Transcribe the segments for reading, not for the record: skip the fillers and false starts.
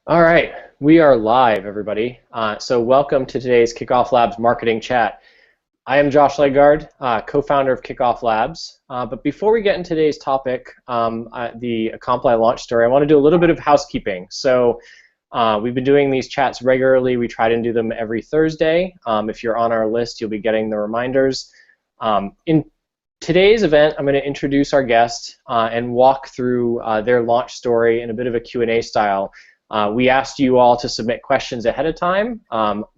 All right, we are live, everybody. So welcome to today's Kickoff Labs marketing chat. I am Josh Legard, co-founder of Kickoff Labs. But before we get into today's topic, the Acompli launch story, I want to do a little bit of housekeeping. So we've been doing these chats regularly. We try to do them every Thursday. If you're on our list, you'll be getting the reminders. In today's event, I'm going to introduce our guest and walk through their launch story in a bit of a Q&A style. We asked you all to submit questions ahead of time.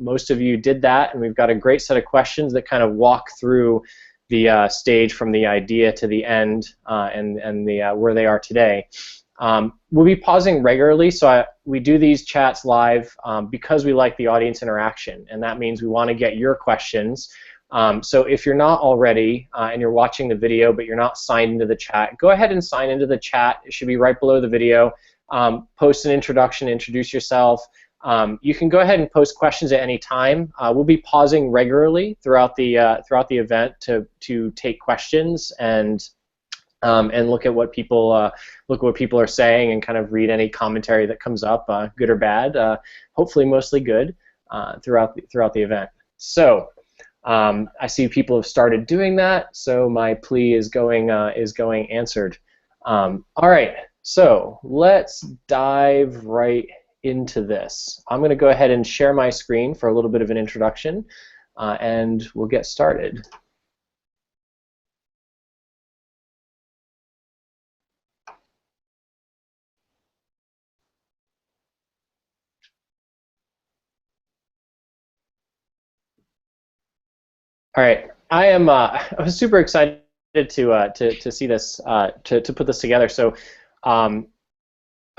Most of you did that, and we've got a great set of questions that kind of walk through the stage from the idea to the end and where they are today. We'll be pausing regularly, so we do these chats live because we like the audience interaction, and that means we want to get your questions. So if you're not already and you're watching the video but you're not signed into the chat, go ahead and sign into the chat. It should be right below the video. Post an introduction, introduce yourself. You can go ahead and post questions at any time. We'll be pausing regularly throughout the event to take questions and look at what people are saying and kind of read any commentary that comes up, good or bad. Hopefully, mostly good throughout the event. So I see people have started doing that. So my plea is going answered. All right. So let's dive right into this. I'm going to go ahead and share my screen for a little bit of an introduction, and we'll get started. All right, I was super excited to see this to put this together. So.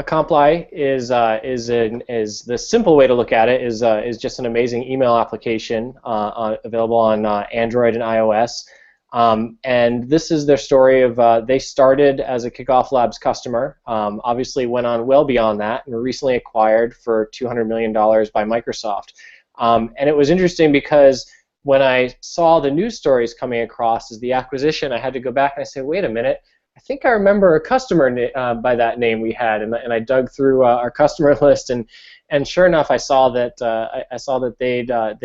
Acompli is the simple way to look at it is just an amazing email application available on Android and iOS. And this is their story of they started as a Kickoff Labs customer, obviously went on well beyond that, and were recently acquired for $200 million by Microsoft. And it was interesting because when I saw the news stories coming across as the acquisition, I had to go back and I said, wait a minute. I think I remember a customer by that name we had, and I dug through our customer list, and sure enough, I saw that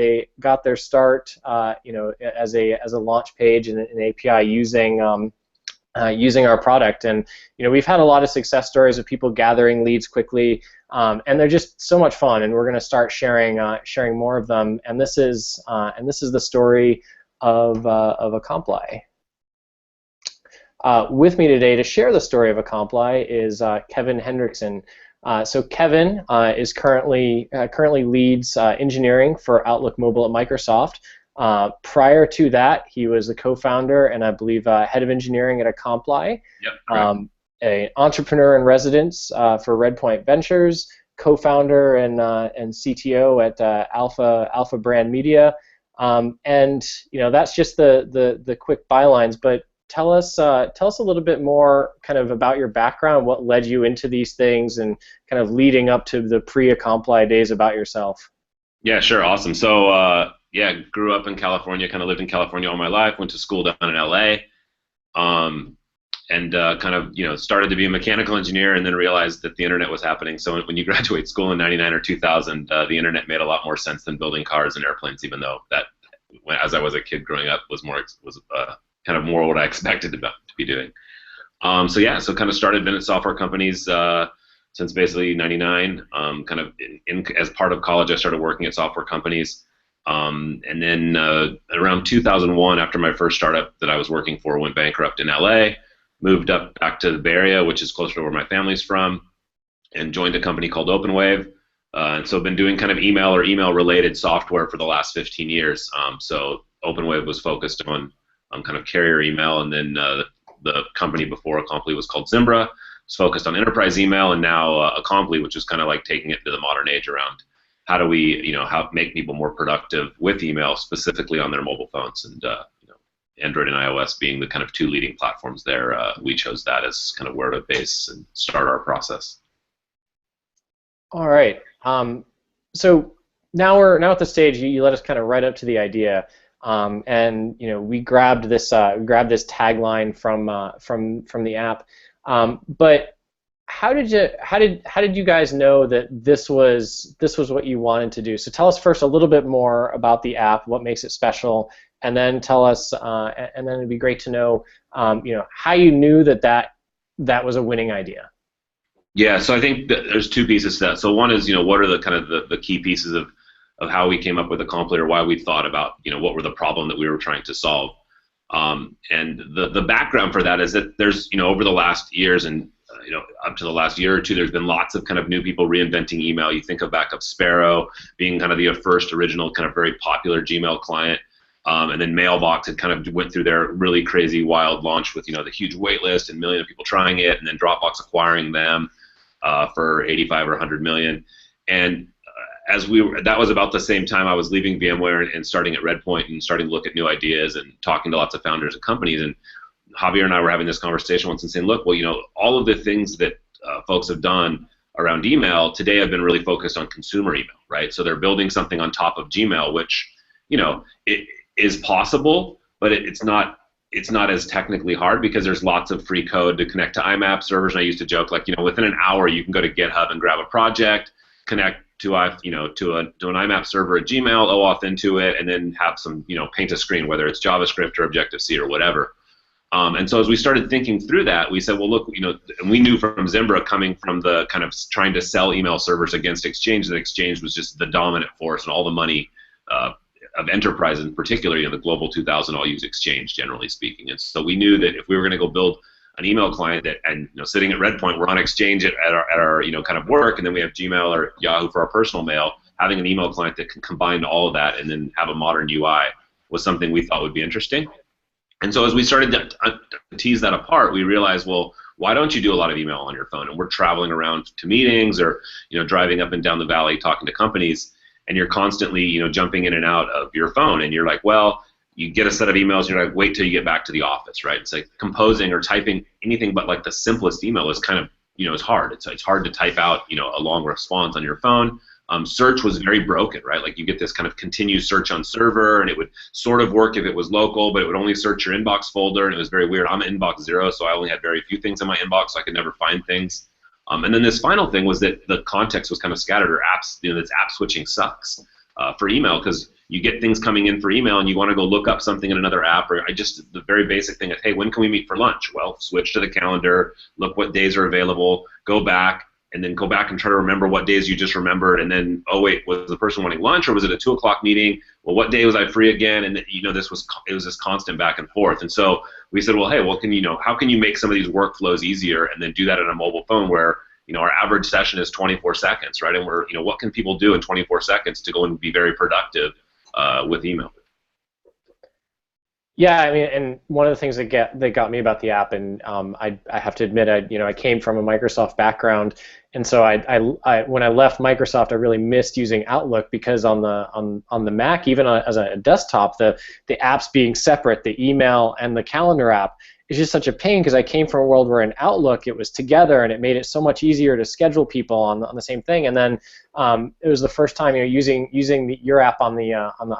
they got their start, as a launch page and an API using our product, and we've had a lot of success stories of people gathering leads quickly, and they're just so much fun, and we're going to start sharing more of them, and this is the story of Acompli. With me today to share the story of Acompli is Kevin Henrikson. So Kevin is currently leads engineering for Outlook Mobile at Microsoft. Prior to that, he was the co-founder and I believe head of engineering at Acompli. Yep. An entrepreneur in residence for Redpoint Ventures, co-founder and CTO at Alpha Brand Media. And that's just the quick bylines, but tell us a little bit more kind of about your background, what led you into these things, and kind of leading up to the pre-Acompli days about yourself. Yeah, sure, awesome. So grew up in California, kind of lived in California all my life, went to school down in LA, and kind of started to be a mechanical engineer, and then realized that the internet was happening. So when you graduate school in '99 or 2000, the internet made a lot more sense than building cars and airplanes, even though that, as I was a kid growing up, was kind of more what I expected to be doing. So kind of started been at software companies since basically '99. Kind of as part of college, I started working at software companies, and then around 2001, after my first startup that I was working for went bankrupt in LA, moved up back to the Bay Area, which is closer to where my family's from, and joined a company called OpenWave. And so I've been doing kind of email or email-related software for the last 15 years. So OpenWave was focused on kind of carrier email, and then the company before Acompli was called Zimbra. It's focused on enterprise email, and now Acompli, which is kind of like taking it to the modern age around how do we how make people more productive with email, specifically on their mobile phones, and Android and iOS being the kind of two leading platforms there. We chose that as kind of where to base and start our process. All right. So now we're at the stage you let us kind of right up to the idea. And we grabbed this tagline from the app. But how did you guys know that this was what you wanted to do? So tell us first a little bit more about the app, what makes it special, and then tell us, and then it'd be great to know, how you knew that was a winning idea. Yeah, so I think that there's two pieces to that. So one is, what are the kind of the key pieces of how we came up with Acompli, or why we thought about, what were the problem that we were trying to solve. And the background for that is that there's, over the last years and, up to the last year or two, there's been lots of kind of new people reinventing email. You think of back of Sparrow being kind of the first original kind of very popular Gmail client. And then Mailbox had kind of went through their really crazy wild launch with, the huge wait list and million of people trying it, and then Dropbox acquiring them for 85 or 100 million. And that was about the same time I was leaving VMware and starting at Redpoint and starting to look at new ideas and talking to lots of founders and companies. And Javier and I were having this conversation once and saying, look, well, all of the things that folks have done around email today have been really focused on consumer email, right? So they're building something on top of Gmail, which, it is possible, but it's not as technically hard because there's lots of free code to connect to IMAP servers. And I used to joke, like, within an hour you can go to GitHub and grab a project, connect to an IMAP server at Gmail, OAuth into it, and then have some, paint a screen, whether it's JavaScript or Objective-C or whatever. And so as we started thinking through that, we said, well, look, and we knew from Zimbra, coming from the kind of trying to sell email servers against Exchange, that Exchange was just the dominant force, and all the money of enterprises in particular, the Global 2000 all use Exchange, generally speaking. And so we knew that if we were going to go build an email client and sitting at Redpoint, we're on Exchange at our kind of work, and then we have Gmail or Yahoo for our personal mail. Having an email client that can combine all of that and then have a modern UI was something we thought would be interesting. And so as we started to tease that apart, we realized, well, why don't you do a lot of email on your phone? And we're traveling around to meetings or driving up and down the valley talking to companies, and you're constantly jumping in and out of your phone, and you're like, well, you get a set of emails, and you're like, wait till you get back to the office, right? It's like composing or typing anything but like the simplest email is kind of is hard. It's hard to type out a long response on your phone. Search was very broken, right? Like you get this kind of continuous search on server, and it would sort of work if it was local, but it would only search your inbox folder, and it was very weird. I'm at inbox 0, so I only had very few things in my inbox, so I could never find things. And then this final thing was that the context was kind of scattered, or apps, this app switching sucks for email, because you get things coming in for email, and you want to go look up something in another app, or the very basic thing is, hey, when can we meet for lunch? Well, switch to the calendar, look what days are available, go back, and then go back and try to remember what days you just remembered, and then, oh wait, was the person wanting lunch, or was it a 2 o'clock meeting? Well, what day was I free again? And it was this constant back and forth. And so we said, well, hey, how can you make some of these workflows easier, and then do that on a mobile phone where our average session is 24 seconds, right? And we're what can people do in 24 seconds to go and be very productive with email? Yeah, I mean, and one of the things that got me about the app, and I have to admit, I came from a Microsoft background, and so I when I left Microsoft, I really missed using Outlook, because on the Mac, even as a desktop, the apps being separate, the email and the calendar app, is just such a pain, because I came from a world where in Outlook it was together, and it made it so much easier to schedule people on the same thing. And then it was the first time, using your app on the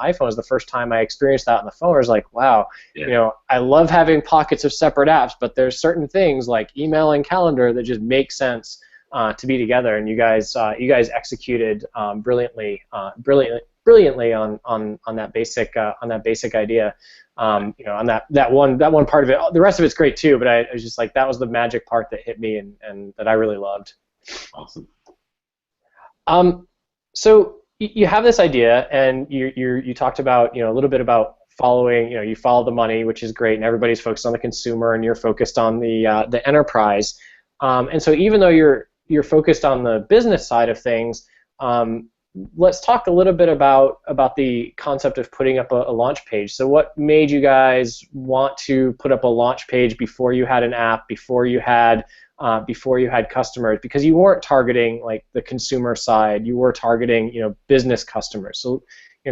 iPhone was the first time I experienced that on the phone. I was like, wow, yeah. I love having pockets of separate apps, but there's certain things like email and calendar that just make sense to be together. And you guys executed brilliantly on that basic idea. On that one part of it. The rest of it's great too, but I was just like, that was the magic part that hit me and that I really loved. Awesome. So you have this idea, and you talked about a little bit about following. You follow the money, which is great, and everybody's focused on the consumer, and you're focused on the enterprise. And so even though you're focused on the business side of things, let's talk a little bit about the concept of putting up a launch page. So what made you guys want to put up a launch page before you had an app, before you had customers? Because you weren't targeting like the consumer side, you were targeting business customers. So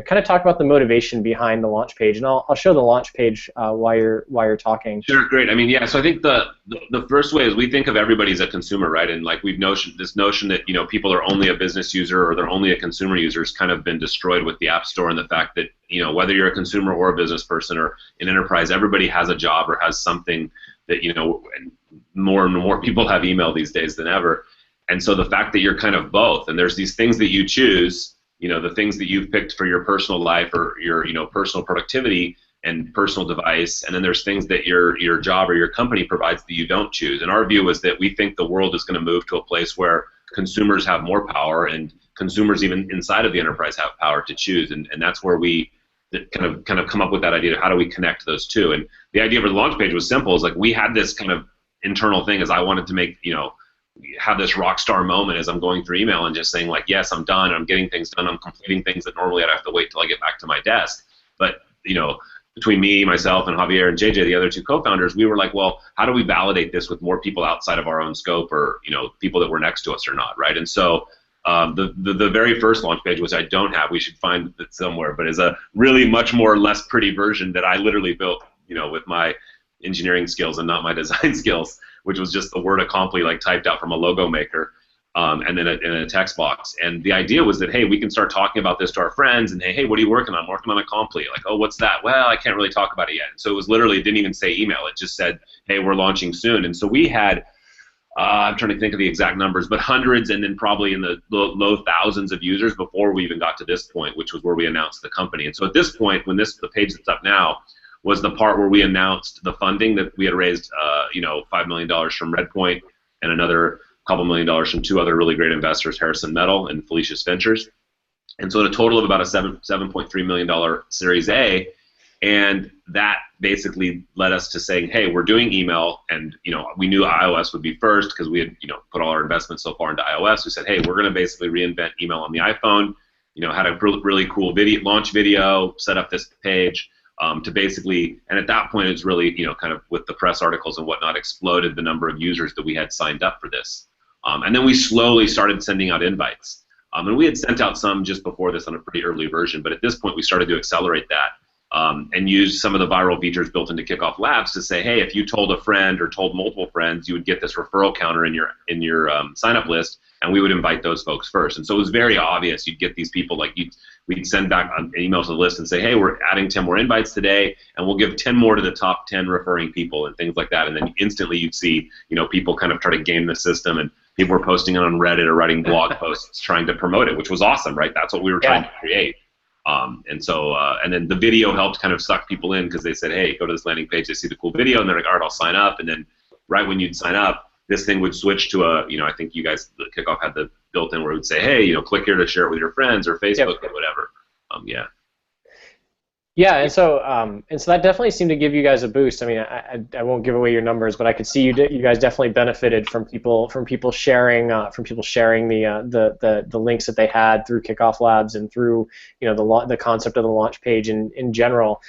kind of talk about the motivation behind the launch page, and I'll show the launch page while you're talking. Sure, great. I mean, yeah. So I think the first way is we think of everybody as a consumer, right? And like this notion that people are only a business user or they're only a consumer user has kind of been destroyed with the App Store, and the fact that whether you're a consumer or a business person or an enterprise, everybody has a job or has something that and more and more people have email these days than ever. And so the fact that you're kind of both, and there's these things that you choose, the things that you've picked for your personal life or your, personal productivity and personal device, and then there's things that your job or your company provides that you don't choose. And our view is that we think the world is going to move to a place where consumers have more power, and consumers even inside of the enterprise have power to choose. And that's where we kind of come up with that idea of how do we connect those two. And the idea for the launch page was simple. It's like we had this kind of internal thing as I wanted to make, have this rock star moment as I'm going through email and just saying like, yes, I'm done, I'm getting things done, I'm completing things that normally I'd have to wait till I get back to my desk. But, between me, myself, and Javier and JJ, the other two co-founders, we were like, well, how do we validate this with more people outside of our own scope, or people that were next to us or not, right? And so the very first launch page, which I don't have, we should find it somewhere, but is a really much more less pretty version that I literally built, with my engineering skills and not my design skills, which was just the word Acompli like typed out from a logo maker. And then in a text box. And the idea was that, hey, we can start talking about this to our friends, and hey, what are you working on? I'm working on Acompli. Like, oh, what's that? Well, I can't really talk about it yet. And so it was literally, it didn't even say email. It just said, hey, we're launching soon. And so we had, I'm trying to think of the exact numbers, but hundreds and then probably in the low thousands of users before we even got to this point, which was where we announced the company. And so at this point, when the page that's up now was the part where we announced the funding that we had raised, $5 million from Redpoint and another couple $1 million from two other really great investors, Harrison Metal and Felicius Ventures. And so a total of about a $7.3 million Series A, and that basically led us to saying, hey, we're doing email, and we knew iOS would be first because we had put all our investments so far into iOS. We said, hey, we're going to basically reinvent email on the iPhone. Had a really cool launch video, set up this page to basically, and at that point it's really kind of with the press articles and whatnot, exploded the number of users that we had signed up for this. And then we slowly started sending out invites. And we had sent out some just before this on a pretty early version, but at this point we started to accelerate that and use some of the viral features built into KickoffLabs to say, hey, if you told a friend or told multiple friends, you would get this referral counter in your sign-up list, and we would invite those folks first. And so it was very obvious. You'd get these people, like we'd send back an email to the list and say, hey, we're adding 10 more invites today, and we'll give 10 more to the top 10 referring people and things like that. And then instantly you'd see people kind of try to game the system, and people were posting it on Reddit or writing blog posts trying to promote it, which was awesome, right? That's what we were trying to create. And then the video helped kind of suck people in because they said, hey, go to this landing page, they see the cool video, and they're like, all right, I'll sign up. And then right when you'd sign up, this thing would switch to I think you guys, the Kickoff had the built-in where it would say, hey, click here to share it with your friends or Facebook or whatever. Yeah, and so that definitely seemed to give you guys a boost. I mean, I won't give away your numbers, but I could see you guys definitely benefited from people sharing the links that they had through KickoffLabs and through the concept of the launch page in general.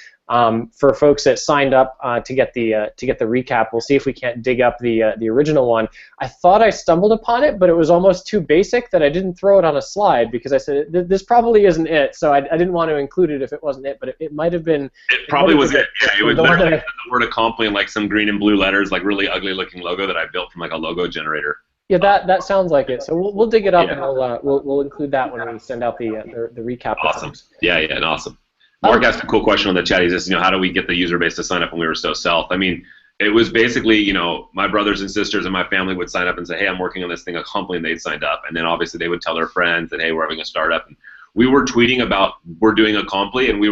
For folks that signed up to get the recap, we'll see if we can't dig up the original one. I thought I stumbled upon it, but it was almost too basic that I didn't throw it on a slide because I said this probably isn't it. So I didn't want to include it if it wasn't it, but it might have been. It probably was it. Yeah, it was literally the word Acompli in like some green and blue letters, like really ugly looking logo that I built from like a logo generator. Yeah, that sounds like it. So we'll dig it up and we'll include that when we send out the recap. Awesome. Yeah, and awesome. Mark asked a cool question on the chat. He says, how do we get the user base to sign up when we were so stealth? I mean, it was basically, my brothers and sisters and my family would sign up and say, hey, I'm working on this thing, Acompli, and they'd signed up. And then obviously they would tell their friends that, hey, we're having a startup. And we were tweeting about we're doing Acompli, and we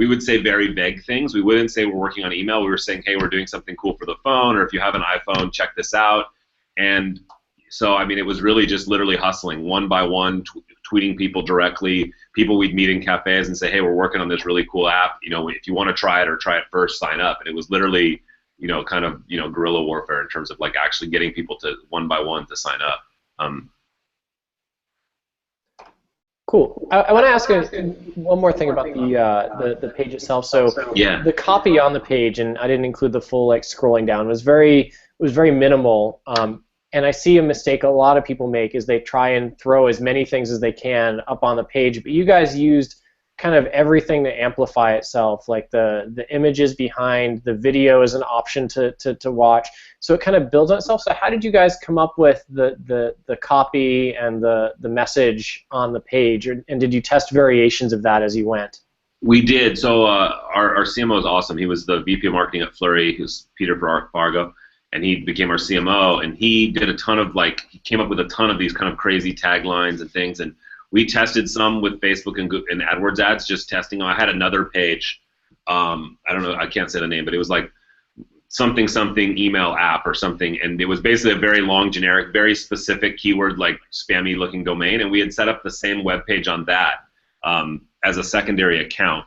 would say very vague things. We wouldn't say we're working on email. We were saying, hey, we're doing something cool for the phone, or if you have an iPhone, check this out. And so, I mean, it was really just literally hustling one by one, tweeting people directly, people we'd meet in cafes and say, hey, we're working on this really cool app. If you want to try it or try it first, sign up. And it was literally, kind of, guerrilla warfare in terms of like actually getting people to one by one to sign up. Cool. I want to ask one more thing about the page itself. So the copy on the page, and I didn't include the full like scrolling down, was very minimal. And I see a mistake a lot of people make is they try and throw as many things as they can up on the page, but you guys used kind of everything to amplify itself, like the images behind, the video is an option to watch, so it kind of builds on itself. So how did you guys come up with the copy and the message on the page, and did you test variations of that as you went? We did. So our CMO is awesome. He was the VP of marketing at Flurry, who's Peter Fargo. and he became our CMO, and he did a ton of he came up with a ton of these kind of crazy taglines and things, and we tested some with Facebook and AdWords ads, just testing. I had another page, I don't know, I can't say the name, but it was like something email app or something, and it was basically a very long, generic, very specific keyword, like spammy looking domain, and we had set up the same web page on that as a secondary account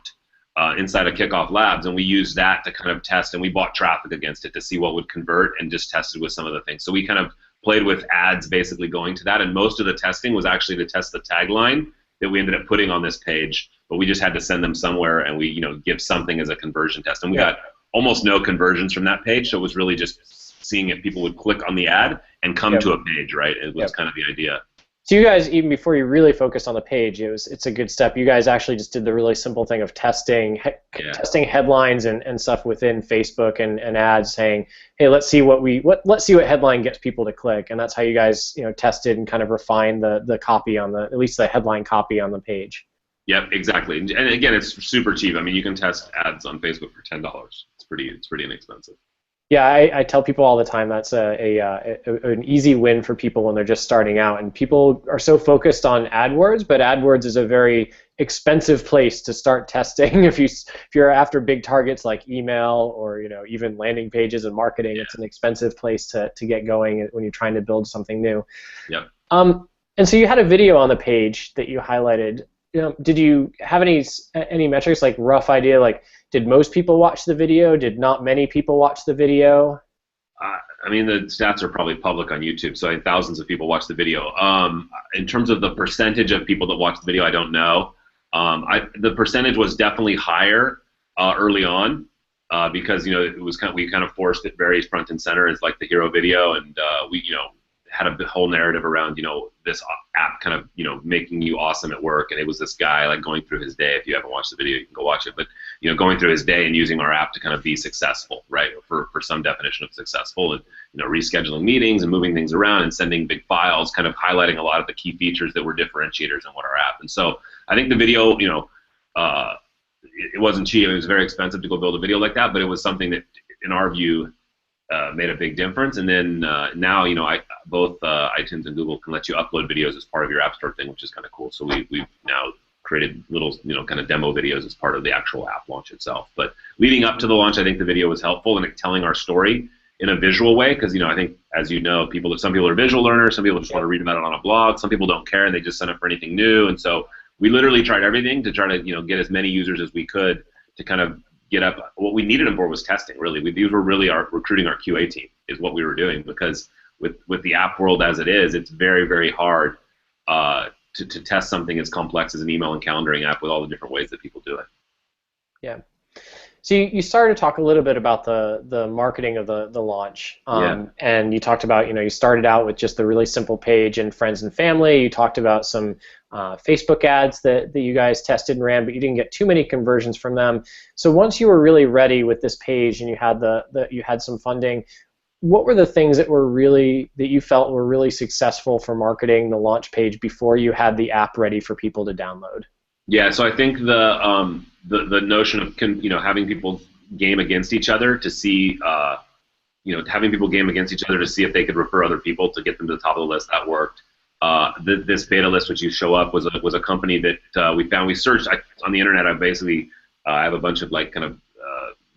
inside of KickoffLabs, and we used that to kind of test, and we bought traffic against it to see what would convert, and just tested with some of the things. So we kind of played with ads basically going to that, and most of the testing was actually to test the tagline that we ended up putting on this page, but we just had to send them somewhere, and we give something as a conversion test, and we got almost no conversions from that page, so it was really just seeing if people would click on the ad and come to a page, right? It was kind of the idea. So you guys, even before you really focused on the page, it's a good step. You guys actually just did the really simple thing of testing headlines and stuff within Facebook and ads, saying, hey, let's see what headline gets people to click, and that's how you guys tested and kind of refined the copy on at least the headline copy on the page. Yep, exactly. And again, it's super cheap. I mean, you can test ads on Facebook for $10. It's pretty inexpensive. Yeah, I tell people all the time that's an easy win for people when they're just starting out, and people are so focused on AdWords, but AdWords is a very expensive place to start testing. If you're after big targets like email or even landing pages and marketing, it's an expensive place to get going when you're trying to build something new. Yep. And so you had a video on the page that you highlighted. Did you have any metrics, like rough idea, like did most people watch the video? Did not many people watch the video? I mean, the stats are probably public on YouTube, so thousands of people watched the video. In terms of the percentage of people that watched the video, I don't know. The percentage was definitely higher early on because it was we kind of forced it very front and center as like the hero video, and we had a whole narrative around this app kind of making you awesome at work, and it was this guy like going through his day. If you haven't watched the video, you can go watch it, but going through his day and using our app to kind of be successful, right, for some definition of successful, and rescheduling meetings and moving things around and sending big files, kind of highlighting a lot of the key features that were differentiators in what our app. And so I think the video, it wasn't cheap. It was very expensive to go build a video like that, but it was something that in our view made a big difference. And then now, both iTunes and Google can let you upload videos as part of your App Store thing, which is kind of cool. So we've now created little, kind of demo videos as part of the actual app launch itself. But leading up to the launch, I think the video was helpful in telling our story in a visual way, because I think, as some people are visual learners, some people just want to read about it on a blog, some people don't care and they just sign up for anything new. And so we literally tried everything to try to get as many users as we could to kind of get up. What we needed them for was testing, really. These were really recruiting our QA team is what we were doing, because with the app world as it is, it's very, very hard to test something as complex as an email and calendaring app with all the different ways that people do it. Yeah. So you started to talk a little bit about the marketing of the launch, and you talked about you started out with just the really simple page and friends and family. You talked about some Facebook ads that you guys tested and ran, but you didn't get too many conversions from them. So once you were really ready with this page and you had you had some funding, what were the things that you felt were really successful for marketing the launch page before you had the app ready for people to download? Yeah, so I think the notion of having people game against each other to see having people game against each other to see if they could refer other people to get them to the top of the list, that worked. This beta list, which you show up, was a company that we found. We searched on the internet. I have a bunch of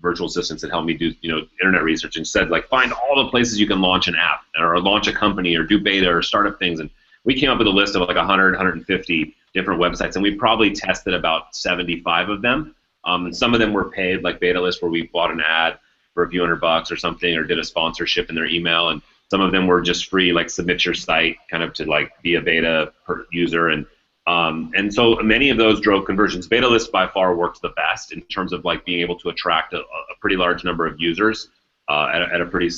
virtual assistants that help me do internet research, and said find all the places you can launch an app or launch a company or do beta or startup things, and we came up with a list of 100, 150 different websites, and we probably tested about 75 of them. And some of them were paid, like Beta List, where we bought an ad for a few $100 or something, or did a sponsorship in their email, and some of them were just free, like submit your site, kind of to be a beta user, and so many of those drove conversions. Beta List by far worked the best in terms of being able to attract a pretty large number of users at a pretty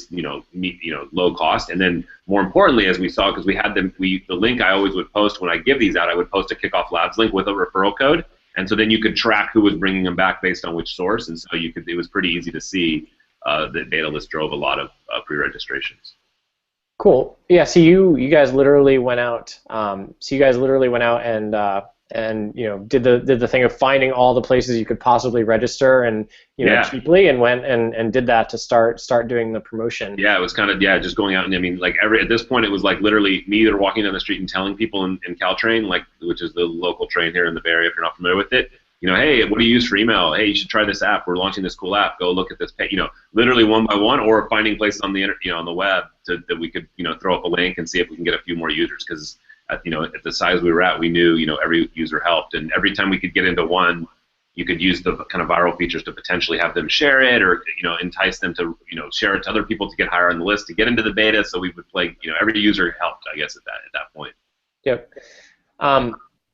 low cost, and then more importantly, as we saw, because we had the link I always would post when I give these out, I would post a KickoffLabs link with a referral code, and so then you could track who was bringing them back based on which source, and so it was pretty easy to see that Beta List drove a lot of pre-registrations. Cool. Yeah. So you guys literally went out. And and did the thing of finding all the places you could possibly register and cheaply, and went and did that to start doing the promotion. Yeah, it was kind of just going out, and I mean, like at this point it was like literally me either walking down the street and telling people in Caltrain, like, which is the local train here in the Bay Area if you're not familiar with it, hey, what do you use for email? Hey, you should try this app. We're launching this cool app. Go look at this page. Literally one by one, or finding places on the on the web that we could throw up a link and see if we can get a few more users, because at the size we were at, we knew every user helped, and every time we could get into one, you could use the kind of viral features to potentially have them share it, or entice them to share it to other people to get higher on the list to get into the beta. So we would play, every user helped, I guess, at that point. Yep.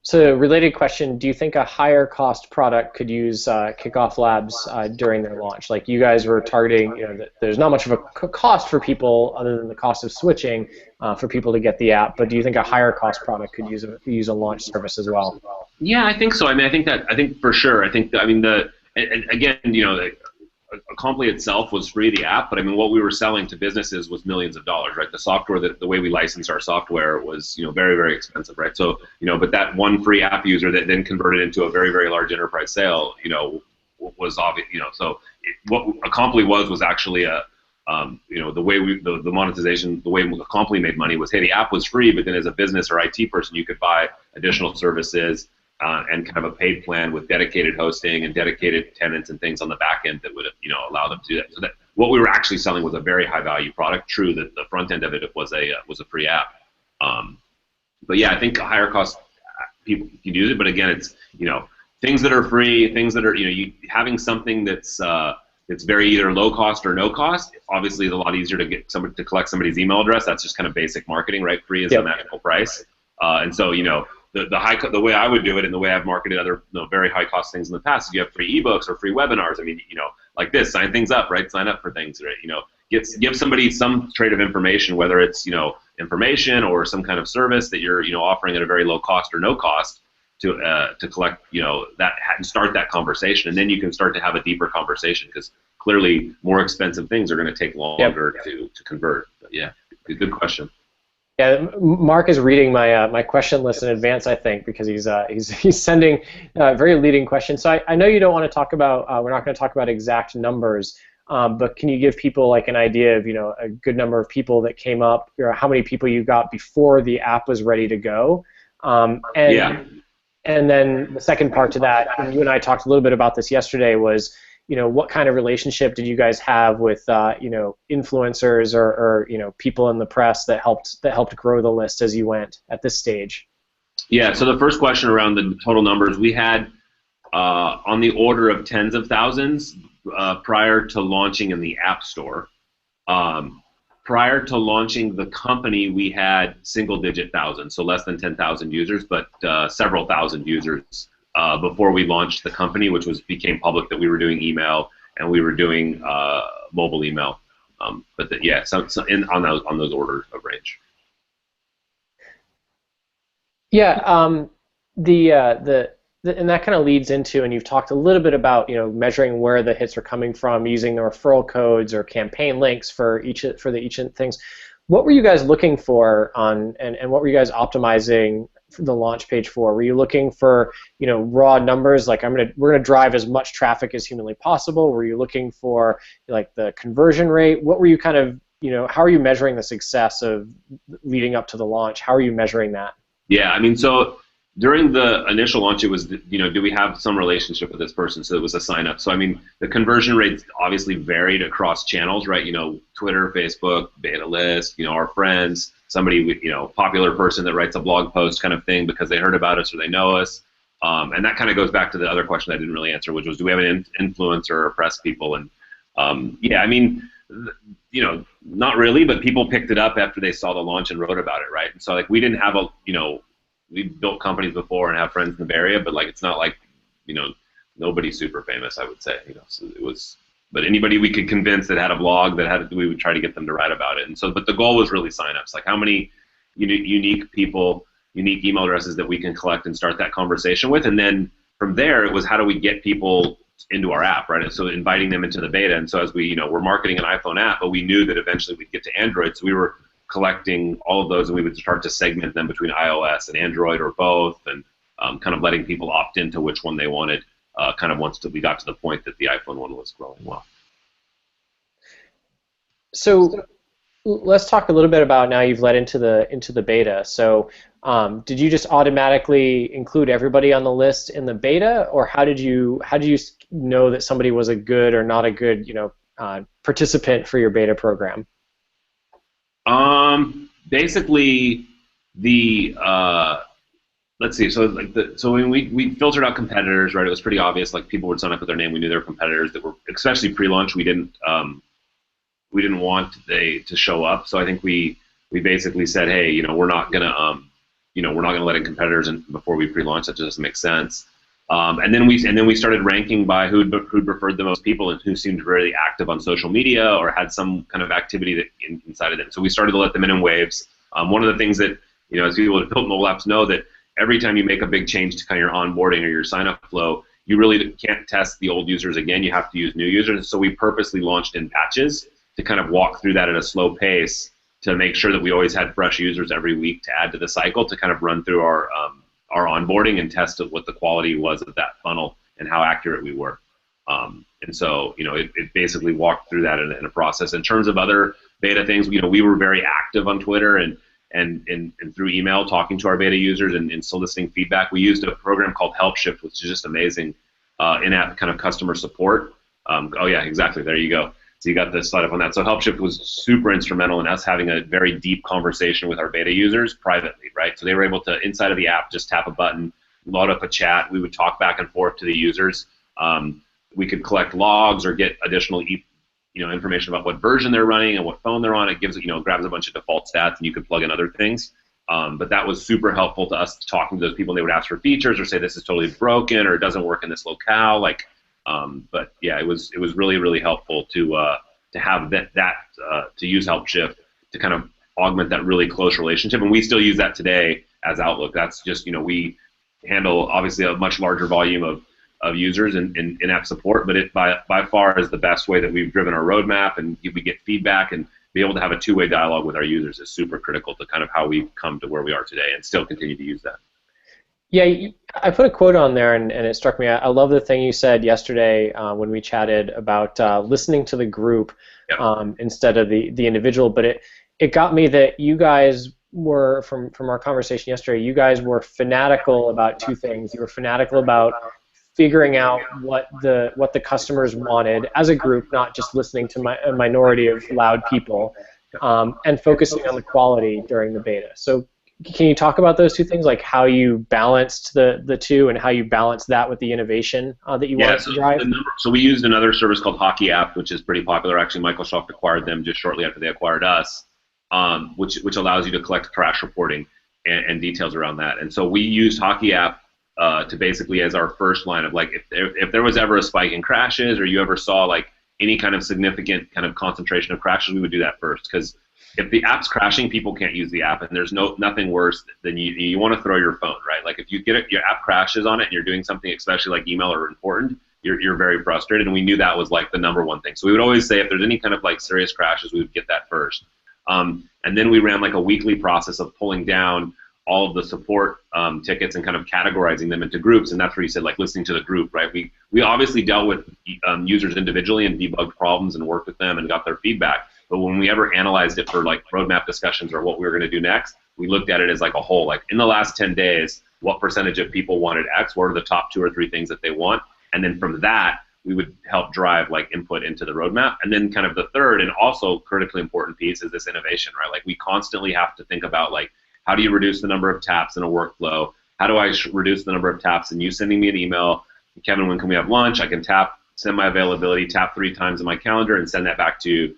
So related question, do you think a higher cost product could use KickoffLabs during their launch? Like, you guys were targeting, that there's not much of a cost for people other than the cost of switching for people to get the app, but do you think a higher cost product could use a launch service as well? Yeah, I think so. I mean, I think for sure. I think, again, Acompli itself was free, the app, but I mean, what we were selling to businesses was millions of dollars, right? The software, the way we licensed our software was, very, very expensive, right? So, but that one free app user that then converted into a very, very large enterprise sale, was obvious, so what Acompli was actually the way the monetization, the way Acompli made money was, hey, the app was free, but then as a business or IT person, you could buy additional services, and kind of a paid plan with dedicated hosting and dedicated tenants and things on the back end that would allow them to do that. So that what we were actually selling was a very high value product. True that the front end of it was a free app, but yeah, I think a higher cost people can use it. But again, it's things that are free, things that are having something that's very either low cost or no cost. Obviously, it's a lot easier to get somebody to collect somebody's email address. That's just kind of basic marketing, right? Free is the magical price, and so the way I would do it, and the way I've marketed other very high cost things in the past, is you have free ebooks or free webinars. I mean, like this, sign things up, right? Sign up for things, right? Give somebody some trade of information, whether it's information or some kind of service that you're offering at a very low cost or no cost to collect that and start that conversation, and then you can start to have a deeper conversation, because clearly more expensive things are going to take longer to convert. But yeah, good question. Yeah, Mark is reading my question list in advance, I think, because he's sending very leading questions. So I know you don't want to talk about, we're not going to talk about exact numbers, but can you give people like an idea of a good number of people that came up, how many people you got before the app was ready to go? And then the second part to that, and you and I talked a little bit about this yesterday, was what kind of relationship did you guys have with influencers or people in the press that helped grow the list as you went at this stage? Yeah. So the first question around the total numbers, we had on the order of tens of thousands prior to launching in the App Store. Prior to launching the company, we had single-digit thousands, so less than 10,000 users, but several thousand users. Before we launched the company, which became public that we were doing email and we were doing mobile email, on those orders of range. Yeah, and that kind of leads into, and you've talked a little bit about measuring where the hits are coming from, using the referral codes or campaign links for each things. What were you guys looking for and what were you guys optimizing the launch page for? Were you looking for raw numbers, like we're gonna drive as much traffic as humanly possible? Were you looking for like the conversion rate? What were you kind of how are you measuring the success of leading up to the launch? How are you measuring that? Yeah, I mean, so during the initial launch, it was do we have some relationship with this person? So it was a sign up. So I mean, the conversion rates obviously varied across channels, right? Twitter, Facebook, beta list, our friends, somebody popular person that writes a blog post kind of thing because they heard about us or they know us. And that kind of goes back to the other question I didn't really answer, which was, do we have an influencer or press people? And yeah, I mean, not really, but people picked it up after they saw the launch and wrote about it, right? And so like we didn't have we've built companies before and have friends in the Bay Area, but like it's not like nobody's super famous, I would say. So it was, but anybody we could convince that had a blog we would try to get them to write about it. And so, but the goal was really signups, like how many unique people, unique email addresses that we can collect and start that conversation with, and then from there it was how do we get people into our app, right? And so inviting them into the beta. And so as we we're marketing an iPhone app, but we knew that eventually we'd get to Android, so we were collecting all of those, and we would start to segment them between iOS and Android or both, and kind of letting people opt into which one they wanted. Kind of once we got to the point that the iPhone one was growing well. So let's talk a little bit about now you've led into the beta. So did you just automatically include everybody on the list in the beta, or how did you know that somebody was a good or not a good participant for your beta program? Basically, the let's see. So when we filtered out competitors, right? It was pretty obvious. Like people would sign up with their name. We knew they were competitors that were, especially pre-launch. We didn't want they to show up. So I think we basically said, hey, we're not gonna let in competitors before we pre-launch. That just doesn't make sense. And then we started ranking by who'd preferred the most people and who seemed really active on social media or had some kind of activity that inside of them. So we started to let them in waves. One of the things that as people who built mobile apps know that every time you make a big change to kind of your onboarding or your sign-up flow, you really can't test the old users again. You have to use new users. So we purposely launched in batches to kind of walk through that at a slow pace to make sure that we always had fresh users every week to add to the cycle to kind of run through our onboarding and test what the quality was of that funnel and how accurate we were. And so, it basically walked through that in a process. In terms of other beta things, we were very active on Twitter and through email talking to our beta users and soliciting feedback. We used a program called HelpShift, which is just amazing in-app kind of customer support. Oh yeah, exactly. There you go. So you got the slide up on that. So HelpShift was super instrumental in us having a very deep conversation with our beta users privately, right? So they were able to, inside of the app, just tap a button, load up a chat. We would talk back and forth to the users. We could collect logs or get additional information about what version they're running and what phone they're on. It gives grabs a bunch of default stats, and you could plug in other things. But that was super helpful to us talking to those people. They would ask for features or say this is totally broken or it doesn't work in this locale. But yeah, it was really, really helpful to have to use HelpShift to kind of augment that really close relationship, and we still use that today as Outlook. That's just we handle obviously a much larger volume of users in in-app support, but it by far is the best way that we've driven our roadmap, and we get feedback and be able to have a two-way dialogue with our users is super critical to kind of how we've come to where we are today and still continue to use that. Yeah, I put a quote on there, and it struck me. I love the thing you said yesterday when we chatted about listening to the group instead of the individual. But it got me that you guys were, from our conversation yesterday, you guys were fanatical about two things. You were fanatical about figuring out what the customers wanted as a group, not just listening to a minority of loud people, and focusing on the quality during the beta. So can you talk about those two things, like how you balanced the two and how you balanced that with the innovation that you wanted to drive? So we used another service called Hockey App, which is pretty popular. Actually, Microsoft acquired them just shortly after they acquired us, which allows you to collect crash reporting and details around that. And so we used Hockey App to basically as our first line of if there was ever a spike in crashes or you ever saw any kind of significant kind of concentration of crashes, we would do that first, because if the app's crashing, people can't use the app, and there's nothing worse than you want to throw your phone, right? Like if you get your app crashes on it and you're doing something especially like email or important, you're very frustrated, and we knew that was the number one thing. So we would always say if there's any kind of serious crashes, we would get that first. And then we ran a weekly process of pulling down all of the support tickets and kind of categorizing them into groups, and that's where you said listening to the group, right? We obviously dealt with users individually and debugged problems and worked with them and got their feedback. But when we ever analyzed it for roadmap discussions or what we were going to do next, we looked at it as a whole. In the last 10 days, what percentage of people wanted X? What are the top 2 or 3 things that they want? And then from that, we would help drive input into the roadmap. And then kind of the third and also critically important piece is this innovation, right? We constantly have to think about how do you reduce the number of taps in a workflow? How do I reduce the number of taps in you sending me an email? Kevin, when can we have lunch? I can send my availability, tap 3 times in my calendar, and send that back to you.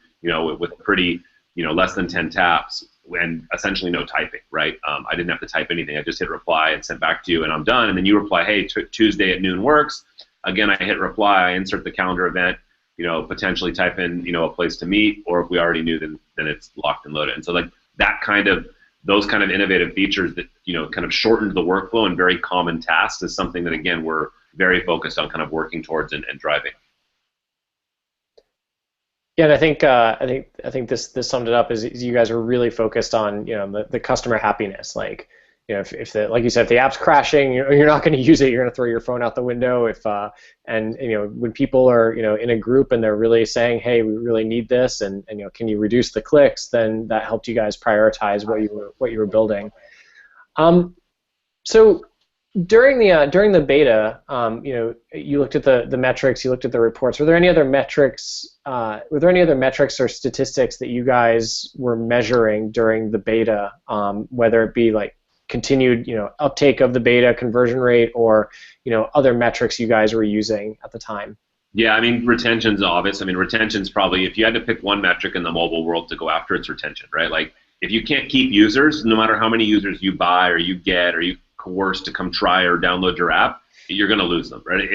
With pretty, less than 10 taps and essentially no typing, right? I didn't have to type anything. I just hit reply and sent back to you, and I'm done. And then you reply, hey, Tuesday at noon works. Again, I hit reply, I insert the calendar event, potentially type in, a place to meet, or if we already knew, then it's locked and loaded. And so those kind of innovative features that, kind of shortened the workflow and very common tasks is something that, again, we're very focused on kind of working towards and driving. Yeah, and I think this summed it up. Is you guys are really focused on the customer happiness. if the, like you said, if the app's crashing, you're not going to use it. You're going to throw your phone out the window. And when people are in a group and they're really saying, hey, we really need this, and can you reduce the clicks? Then that helped you guys prioritize what you were building. So during the beta, you looked at the metrics, you looked at the reports. Were there any other metrics? Or statistics that you guys were measuring during the beta, whether it be like continued uptake of the beta, conversion rate, or other metrics you guys were using at the time? Yeah, I mean, retention's obvious. I mean, retention's probably, if you had to pick one metric in the mobile world to go after, it's retention, right? Like, if you can't keep users, no matter how many users you buy or you get or you coerce to come try or download your app, you're going to lose them, right?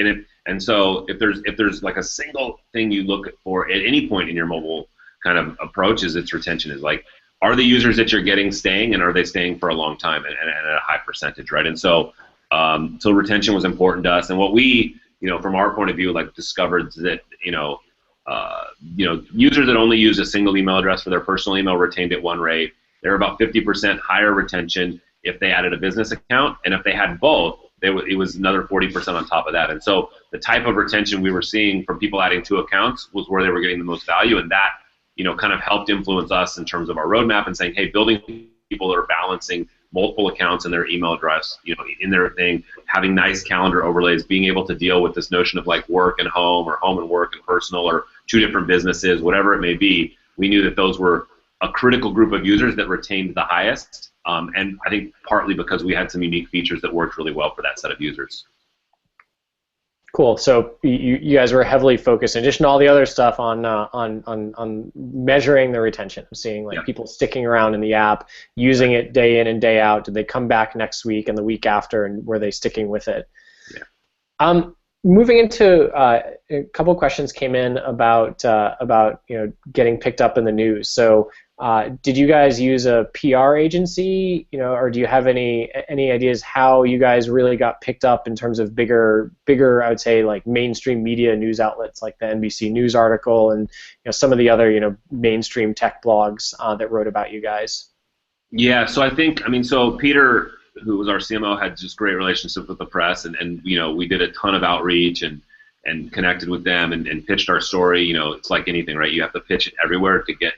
And so if there's like a single thing you look for at any point in your mobile kind of approach, is its retention. Is like, are the users that you're getting staying, and are they staying for a long time and at a high percentage, right? And so so retention was important to us. And what we, from our point of view, like discovered that users that only use a single email address for their personal email retained at one rate. They're about 50% higher retention if they added a business account, and if they had both, it was another 40% on top of that. And so the type of retention we were seeing from people adding 2 accounts was where they were getting the most value, and that kind of helped influence us in terms of our roadmap and saying, hey, building people that are balancing multiple accounts in their email address, in their thing, having nice calendar overlays, being able to deal with this notion of like work and home, or home and work and personal, or 2 different businesses, whatever it may be. We knew that those were a critical group of users that retained the highest, and I think partly because we had some unique features that worked really well for that set of users. Cool. So you guys were heavily focused, in addition to all the other stuff, on measuring the retention, seeing like people sticking around in the app, using it day in and day out. Did they come back next week and the week after, and were they sticking with it? Yeah. Moving into a couple of questions came in about getting picked up in the news. So did you guys use a PR agency, or do you have any ideas how you guys really got picked up in terms of bigger I would say, like mainstream media news outlets like the NBC News article and some of the other mainstream tech blogs that wrote about you guys? Yeah, so so Peter, who was our CMO, had just great relationships with the press, and we did a ton of outreach and connected with them and pitched our story. It's like anything, right? You have to pitch it everywhere to get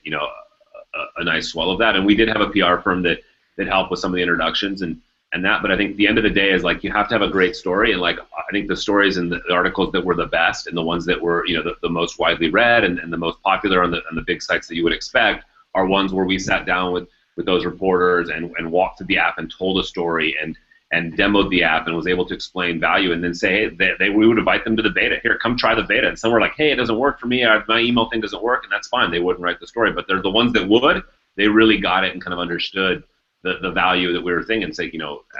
a nice swell of that. And we did have a PR firm that helped with some of the introductions and that. But I think at the end of the day is like you have to have a great story, and like I think the stories and the articles that were the best and the ones that were the most widely read and the most popular on the big sites that you would expect are ones where we sat down with those reporters and walked through the app and told a story and demoed the app and was able to explain value, and then say, hey, we would invite them to the beta. Here, come try the beta. And some were like, hey, it doesn't work for me. My email thing doesn't work, and that's fine. They wouldn't write the story. But they're the ones that would. They really got it and kind of understood the value that we were thinking. Say,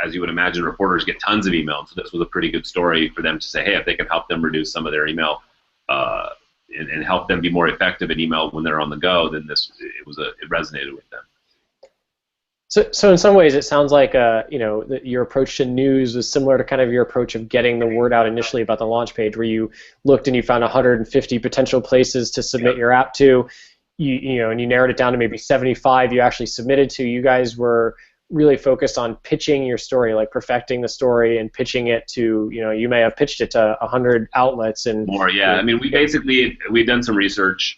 as you would imagine, reporters get tons of email. So this was a pretty good story for them to say, hey, if they can help them reduce some of their email and help them be more effective at email when they're on the go, then it resonated with them. So in some ways, it sounds like your approach to news was similar to kind of your approach of getting the word out initially about the launch page, where you looked and you found 150 potential places to submit your app to, and you narrowed it down to maybe 75 you actually submitted to. You guys were really focused on pitching your story, like perfecting the story and pitching it to, you may have pitched it to 100 outlets and more. Yeah, I mean, we'd done some research,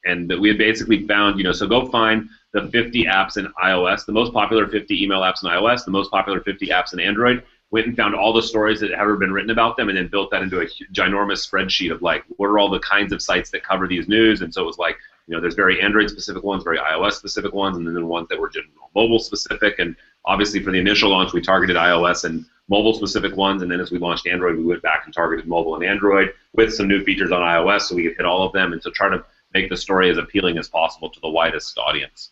and we had basically found, so go find the 50 apps in iOS, the most popular 50 email apps in iOS, the most popular 50 apps in Android, went and found all the stories that have ever been written about them, and then built that into a ginormous spreadsheet of like, what are all the kinds of sites that cover these news? And so it was like, there's very Android-specific ones, very iOS-specific ones, and then the ones that were just mobile-specific. And obviously for the initial launch, we targeted iOS and mobile-specific ones, and then as we launched Android, we went back and targeted mobile and Android with some new features on iOS so we could hit all of them, and to try to make the story as appealing as possible to the widest audience.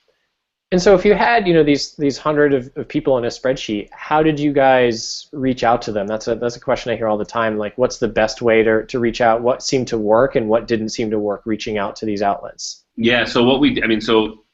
And so if you had these 100 of people in a spreadsheet, how did you guys reach out to them? That's a question I hear all the time. Like, what's the best way to reach out? What seemed to work and what didn't seem to work reaching out to these outlets? Yeah, so so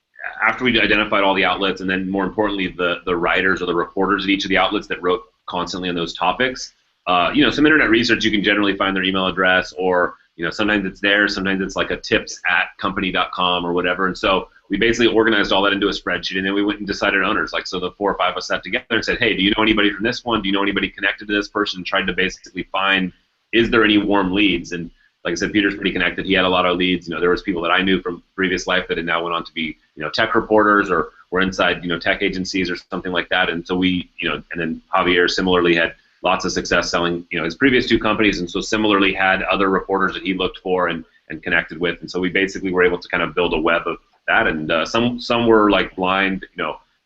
after we identified all the outlets, and then more importantly the writers or the reporters at each of the outlets that wrote constantly on those topics, some internet research, you can generally find their email address, or sometimes it's there, sometimes it's like a tips@company.com or whatever. And so we basically organized all that into a spreadsheet, and then we went and decided owners. Like, so the 4 or 5 of us sat together and said, hey, do you know anybody from this one? Do you know anybody connected to this person? And tried to basically find, is there any warm leads? And like I said, Peter's pretty connected. He had a lot of leads. There was people that I knew from previous life that had now went on to be, tech reporters or were inside, tech agencies or something like that. And so we, and then Javier similarly had lots of success selling, his previous 2 companies, and so similarly had other reporters that he looked for and connected with. And so we basically were able to kind of build a web of that. And some were like blind,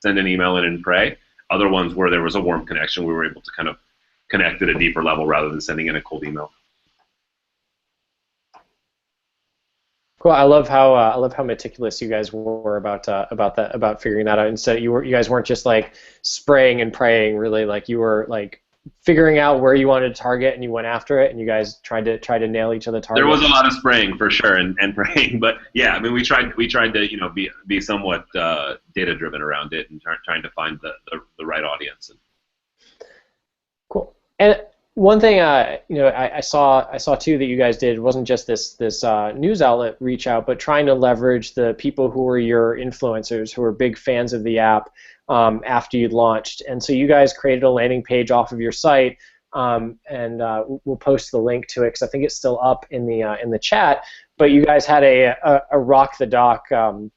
send an email in and pray. Other ones where there was a warm connection, we were able to kind of connect at a deeper level rather than sending in a cold email. Cool. I love how meticulous you guys were about figuring that out. Instead, you guys weren't just like spraying and praying. Really, like you were like figuring out where you wanted to target, and you went after it, and you guys tried to nail each other targets. There was a lot of spraying for sure and praying, but yeah, I mean we tried to be somewhat data driven around it and trying to find the right audience. Cool. And one thing I saw too that you guys did wasn't just this news outlet reach out, but trying to leverage the people who were your influencers who were big fans of the app after you'd launched. And so you guys created a landing page off of your site, and we'll post the link to it because I think it's still up in the chat. But you guys had a Rock the Doc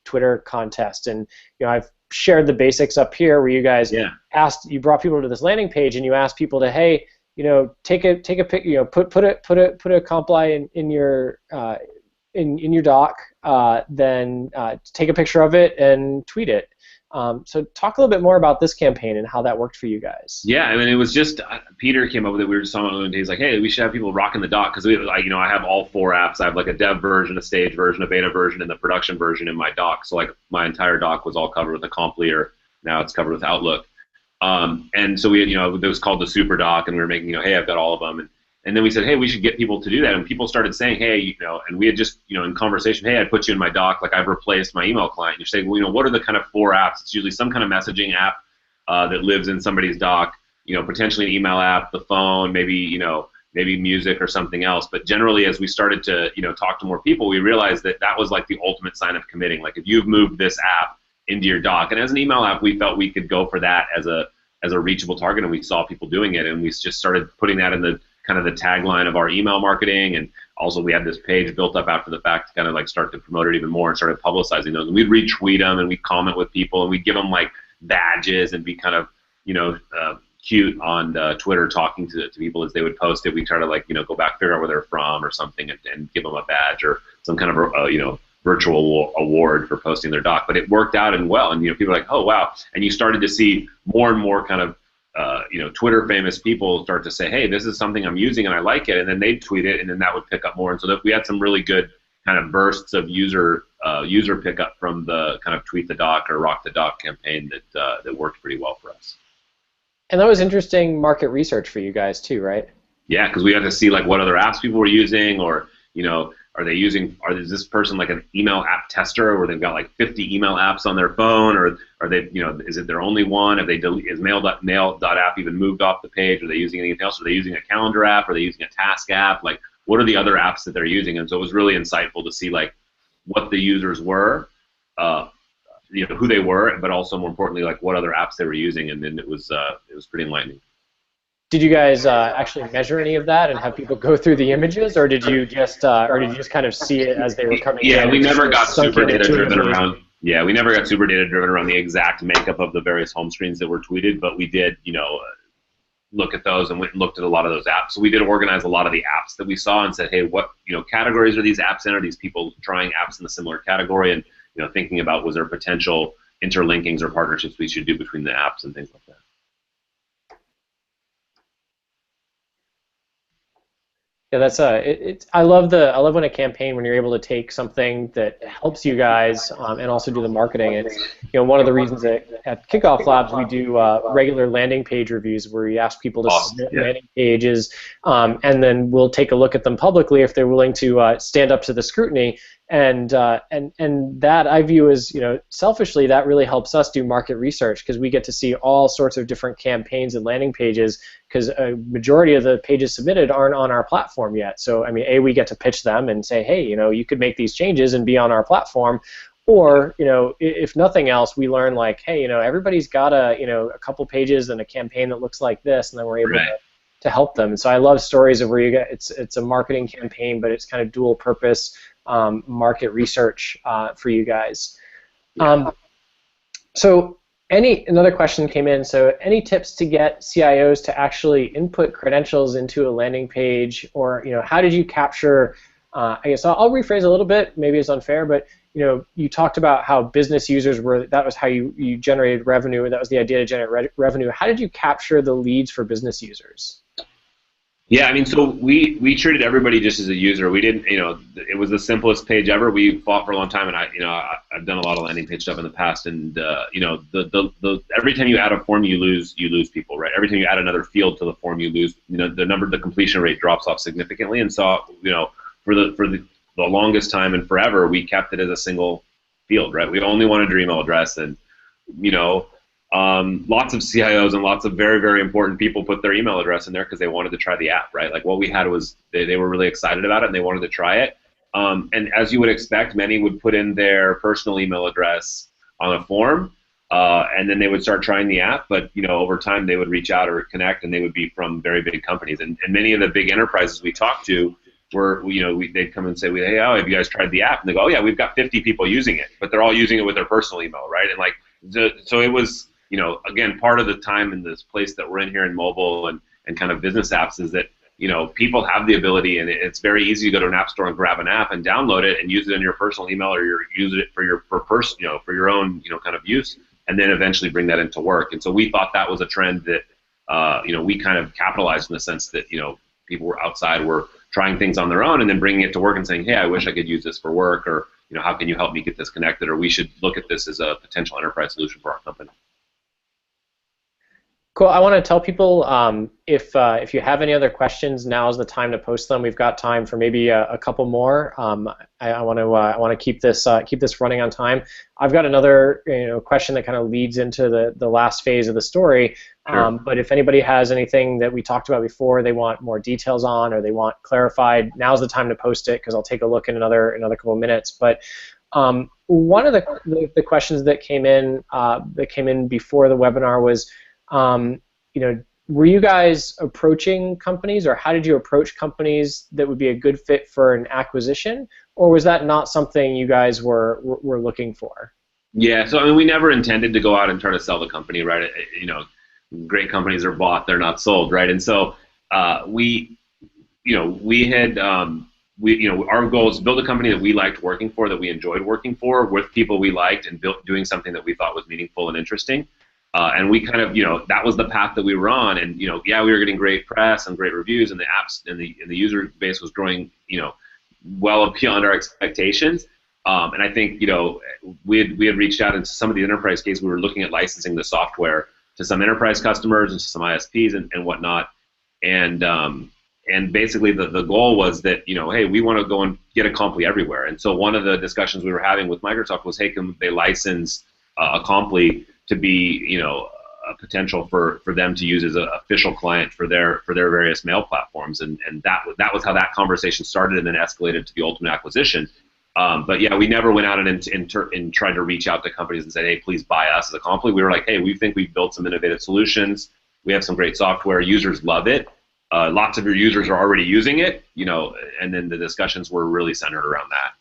Twitter contest, and I've shared the basics up here where you guys you brought people to this landing page and you asked people to, hey, take a pic, put a Acompli in your doc, then take a picture of it and tweet it. So talk a little bit more about this campaign and how that worked for you guys. Yeah, I mean, it was just Peter came up with it. We were just talking about it one day. He's like, hey, we should have people rocking the doc because I have all 4 apps. I have like a dev version, a stage version, a beta version, and the production version in my doc. So like my entire doc was all covered with Acompli, or now it's covered with Outlook. And so we had, it was called the Super Doc, and we were making, hey, I've got all of them. And then we said, hey, we should get people to do that. And people started saying, hey, and we had just, in conversation, hey, I put you in my doc, like I've replaced my email client. You're saying, well, what are the kind of 4 apps? It's usually some kind of messaging app that lives in somebody's doc, potentially an email app, the phone, maybe music or something else. But generally, as we started to, talk to more people, we realized that was like the ultimate sign of committing. Like if you've moved this app into your doc, and as an email app, we felt we could go for that as a reachable target, and we saw people doing it, and we just started putting that in the kind of the tagline of our email marketing. And also we had this page built up after the fact to kind of like start to promote it even more and started publicizing those. And we'd retweet them and we'd comment with people and we'd give them like badges and be kind of cute on Twitter talking to people as they would post it. We try to like go back, figure out where they're from or something, and give them a badge or some kind of virtual award for posting their doc. But it worked out and well, and people are like, oh wow. And you started to see more and more kind of Twitter famous people start to say, hey, this is something I'm using and I like it, and then they'd tweet it, and then that would pick up more. And so that we had some really good kind of bursts of user pickup from the kind of tweet the doc or rock the doc campaign that worked pretty well for us. And that was interesting market research for you guys too, right? Yeah, because we had to see like what other apps people were using, or is this person like an email app tester where they've got like 50 email apps on their phone, or are they, is it their only one? Have they is mail.app even moved off the page? Are they using anything else? Are they using a calendar app? Are they using a task app? Like, what are the other apps that they're using? And so it was really insightful to see like what the users were, who they were, but also more importantly like what other apps they were using. And then it was pretty enlightening. Did you guys actually measure any of that and have people go through the images, or did you just kind of see it as they were coming in? Yeah, we never got super data driven around. Yeah, we never got super data driven around the exact makeup of the various home screens that were tweeted, but we did, look at those and went and looked at a lot of those apps. So we did organize a lot of the apps that we saw and said, hey, what categories are these apps in? Are these people trying apps in a similar category? And thinking about was there potential interlinkings or partnerships we should do between the apps and things like that. Yeah, that's I love when a campaign, when you're able to take something that helps you guys and also do the marketing. It's one of the reasons that at KickoffLabs we do regular landing page reviews where we ask people to submit landing pages, and then we'll take a look at them publicly if they're willing to stand up to the scrutiny. And that I view as, selfishly, that really helps us do market research because we get to see all sorts of different campaigns and landing pages because a majority of the pages submitted aren't on our platform yet. So, I mean, we get to pitch them and say, hey, you could make these changes and be on our platform. Or, if nothing else, we learn like, hey, everybody's got a couple pages and a campaign that looks like this, and then we're able to help them. And so I love stories of where you get it's a marketing campaign, but it's kind of dual purpose market research for you guys. Yeah. So another question came in. So any tips to get CIOs to actually input credentials into a landing page, or how did you capture? I guess I'll rephrase a little bit. Maybe it's unfair, but you talked about how business users that was how you generated revenue, and that was the idea to generate revenue. How did you capture the leads for business users? Yeah, I mean, so we treated everybody just as a user. We didn't, it was the simplest page ever. We fought for a long time, and I've done a lot of landing page stuff in the past, and every time you add a form, you lose people, right? Every time you add another field to the form, you lose, the completion rate drops off significantly, and so for the longest time and forever, we kept it as a single field, right? We only wanted your email address, and lots of CIOs and lots of very, very important people put their email address in there because they wanted to try the app, right? Like what we had was they were really excited about it and they wanted to try it. And as you would expect, many would put in their personal email address on a form, and then they would start trying the app. But over time, they would reach out or connect, and they would be from very big companies. And many of the big enterprises we talked to were, they'd come and say, "Hey, have you guys tried the app?" And they go, "Oh yeah, we've got 50 people using it, but they're all using it with their personal email, right?" And so it was. Again, part of the time in this place that we're in here in mobile and kind of business apps is that, people have the ability, and it's very easy to go to an app store and grab an app and download it and use it in your personal email, or use it for your own, kind of use, and then eventually bring that into work. And so we thought that was a trend that, we kind of capitalized in the sense that, people were outside were trying things on their own and then bringing it to work and saying, "Hey, I wish I could use this for work," or, "How can you help me get this connected?" Or, "We should look at this as a potential enterprise solution for our company." Cool. I want to tell people if you have any other questions, now is the time to post them. We've got time for maybe a couple more. I want to keep this running on time. I've got another question that kind of leads into the last phase of the story. Sure. But if anybody has anything that we talked about before, they want more details on, or they want clarified, now's the time to post it, because I'll take a look in another couple minutes. But one of the questions that came in before the webinar was, were you guys approaching companies, or how did you approach companies that would be a good fit for an acquisition, or was that not something you guys were looking for? Yeah, so I mean, we never intended to go out and try to sell the company, right? Great companies are bought; they're not sold, right? And so our goal is to build a company that we liked working for, that we enjoyed working for, with people we liked, and doing something that we thought was meaningful and interesting. And we kind of, that was the path that we were on. And, we were getting great press and great reviews, and the apps and the user base was growing, well beyond our expectations. And I think, we had reached out into some of the enterprise cases. We were looking at licensing the software to some enterprise customers and to some ISPs and whatnot. And basically the goal was that, hey, we want to go and get Acompli everywhere. And so one of the discussions we were having with Microsoft was, hey, can they license Acompli to be, a potential for them to use as an official client for their various mail platforms, and that was how that conversation started, and then escalated to the ultimate acquisition. But yeah, we never went out and tried to reach out to companies and say, hey, please buy us as Acompli. We were like, hey, we think we've built some innovative solutions. We have some great software. Users love it. Lots of your users are already using it, and then the discussions were really centered around that.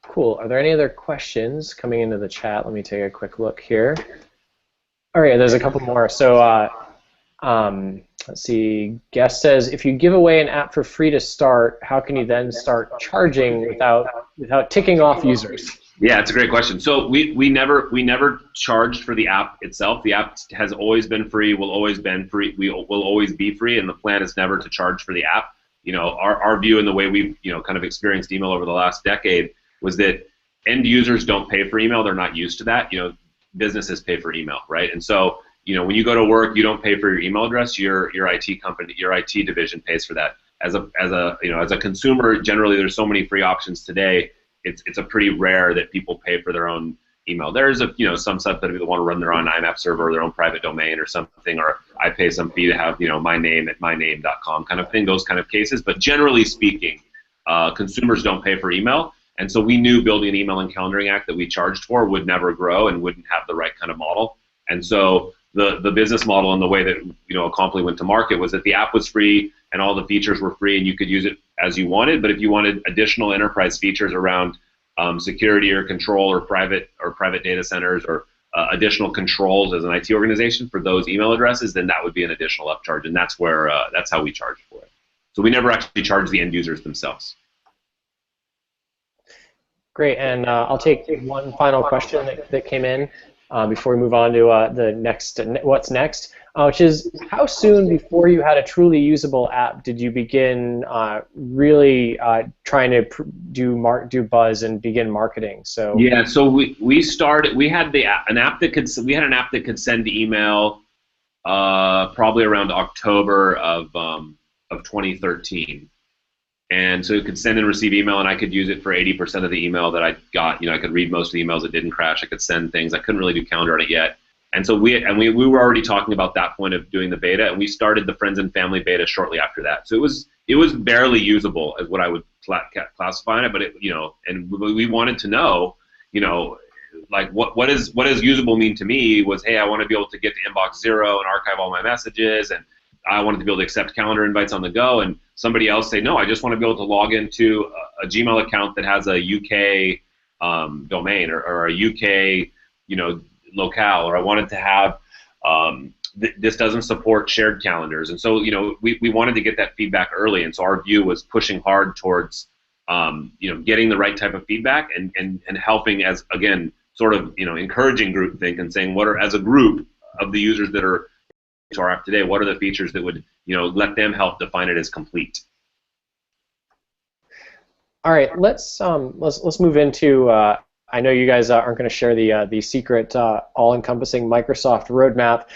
Cool. Are there any other questions coming into the chat? Let me take a quick look here. All right, there's a couple more. So let's see. Guest says, if you give away an app for free to start, how can you then start charging without ticking off users? Yeah, it's a great question. So we never charged for the app itself. The app has always been free, will always been free. We will always be free, and the plan is never to charge for the app. Our view and the way we've kind of experienced email over the last decade was that end users don't pay for email. They're not used to that. Businesses pay for email, right? And so, when you go to work, you don't pay for your email address. Your IT company, your IT division pays for that. As a consumer, generally, there's so many free options today. It's a pretty rare that people pay for their own email. There's some stuff that people want to run their own IMAP server or their own private domain or something, or I pay some fee to have my name at myname.com kind of thing. Those kind of cases, but generally speaking, consumers don't pay for email. And so we knew building an email and calendaring app that we charged for would never grow and wouldn't have the right kind of model. And so the business model and the way that Acompli went to market was that the app was free and all the features were free and you could use it as you wanted. But if you wanted additional enterprise features around security or control or private data centers or additional controls as an IT organization for those email addresses, then that would be an additional upcharge, and that's how we charged for it. So we never actually charged the end users themselves. Great, and I'll take one final question that came in before we move on to the next, what's next, which is how soon before you had a truly usable app did you begin really trying to do buzz and begin marketing? So yeah, so we started. We had an app that could send email probably around October of 2013. And so it could send and receive email, and I could use it for 80% of the email that I got. I could read most of the emails that didn't crash. I could send things. I couldn't really do calendar on it yet. And so we were already talking about that point of doing the beta, and we started the friends and family beta shortly after that. So it was barely usable, as what I would classify it. But and we wanted to know, like what does usable mean to me? Was, hey, I want to be able to get to inbox 0 and archive all my messages, and I wanted to be able to accept calendar invites on the go, and somebody else say, no, I just want to be able to log into a Gmail account that has a UK domain or a UK, locale, or I wanted to have this doesn't support shared calendars, and so we wanted to get that feedback early, and so our view was pushing hard towards getting the right type of feedback and helping as again sort of encouraging groupthink and saying what are as a group of the users that are to our app today, what are the features that would let them help define it as complete? All right, let's move into. I know you guys aren't going to share the secret all-encompassing Microsoft roadmap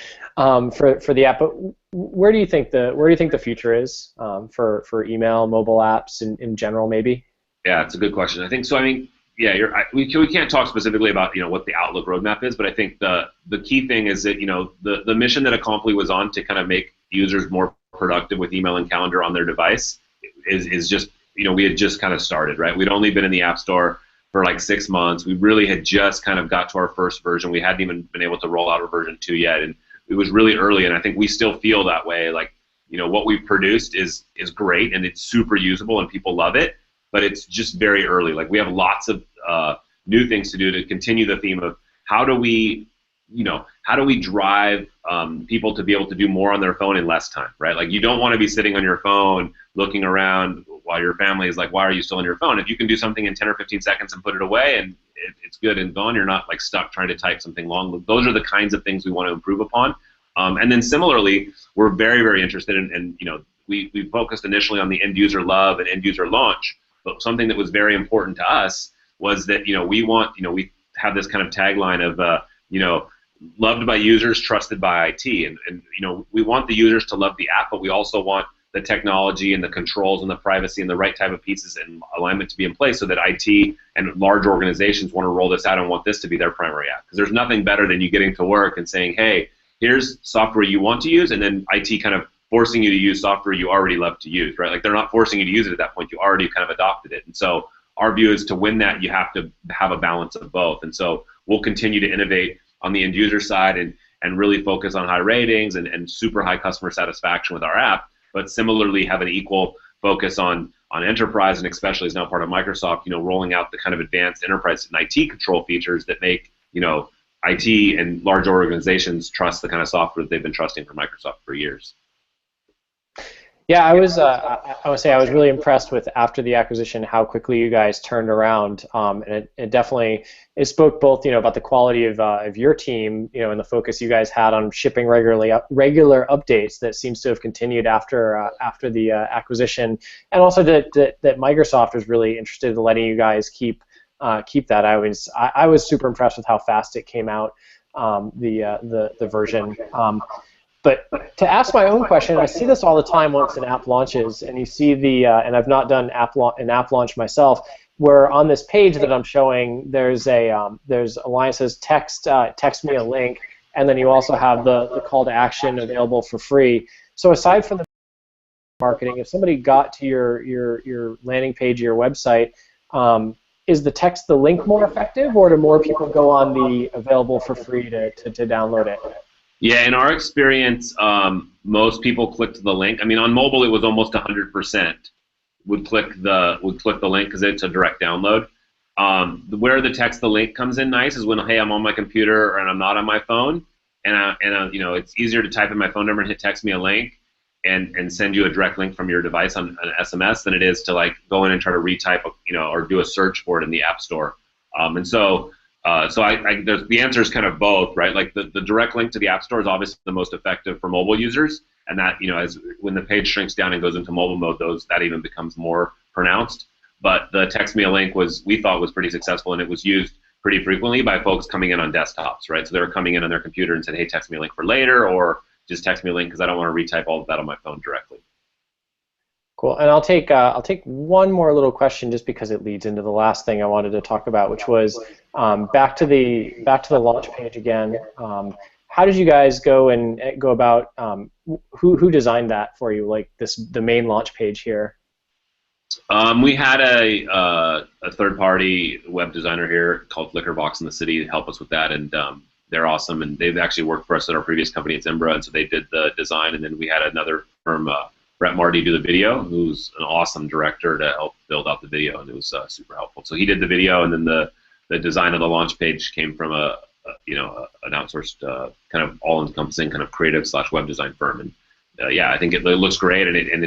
for the app, but where do you think the future is for email, mobile apps in general, maybe? Yeah, it's a good question. I think so. I mean, yeah, we can't talk specifically about what the Outlook roadmap is, but I think the key thing is that the mission that Acompli was on to kind of make users more productive with email and calendar on their device is just we had just kind of started, right? We'd only been in the App Store for like 6 months. We really had just kind of got to our first version. We hadn't even been able to roll out a version 2 yet, and it was really early. And I think we still feel that way. Like what we've produced is great and it's super usable and people love it. But it's just very early. Like we have lots of new things to do to continue the theme of how do we drive people to be able to do more on their phone in less time, right? Like you don't want to be sitting on your phone looking around while your family is like, why are you still on your phone? If you can do something in 10 or 15 seconds and put it away and it's good and gone, you're not like stuck trying to type something long. Those are the kinds of things we want to improve upon. And then similarly, we're very, very interested in we focused initially on the end user love and end user launch. But something that was very important to us was that we have this kind of tagline of loved by users, trusted by IT, and we want the users to love the app, but we also want the technology and the controls and the privacy and the right type of pieces and alignment to be in place so that IT and large organizations want to roll this out and want this to be their primary app. Because there's nothing better than you getting to work and saying, hey, here's software you want to use, and then IT kind of forcing you to use software you already love to use, right? Like they're not forcing you to use it at that point. You already kind of adopted it. And so our view is to win that, you have to have a balance of both. And so we'll continue to innovate on the end user side and really focus on high ratings and super high customer satisfaction with our app, but similarly have an equal focus on enterprise, and especially as now part of Microsoft, rolling out the kind of advanced enterprise and IT control features that make, IT and large organizations trust the kind of software that they've been trusting from Microsoft for years. Yeah, I would say I was really impressed with after the acquisition how quickly you guys turned around, and it definitely spoke both about the quality of your team and the focus you guys had on shipping regular updates that seems to have continued after the acquisition, and also that Microsoft was really interested in letting you guys keep that. I was super impressed with how fast it came out, the version. But to ask my own question, I see this all the time once an app launches, and you see and I've not done an app launch myself, where on this page that I'm showing, there's a line that says text me a link, and then you also have the call to action available for free. So aside from the marketing. If somebody got to your landing page, your website, is the text the link more effective, or do more people go on the available for free to download it? Yeah, in our experience, most people clicked the link. I mean, on mobile, it was almost 100% would click the link because it's a direct download. Where the text the link comes in nice is when, hey, I'm on my computer and I'm not on my phone, and it's easier to type in my phone number and hit text me a link and send you a direct link from your device on an SMS than it is to like go in and try to retype, or do a search for it in the App Store. So the answer is kind of both, right? Like the direct link to the App Store is obviously the most effective for mobile users, and that, as when the page shrinks down and goes into mobile mode, that even becomes more pronounced. But the text me a link we thought was pretty successful, and it was used pretty frequently by folks coming in on desktops, right? So they were coming in on their computer and said, hey, text me a link for later, or just text me a link because I don't want to retype all of that on my phone directly. Cool, and I'll take one more little question just because it leads into the last thing I wanted to talk about, which was back to the launch page again. How did you guys go about who designed that for you, like the main launch page here? We had a third-party web designer here called Flickerbox in the city to help us with that, and they're awesome, and they've actually worked for us at our previous company at Zimbra, and so they did the design, and then we had another firm, Brett Marty, do the video, who's an awesome director to help build out the video, and it was super helpful. So he did the video, and then the design of the launch page came from an outsourced kind of all-encompassing kind of creative/web design firm, and yeah, I think it looks great, and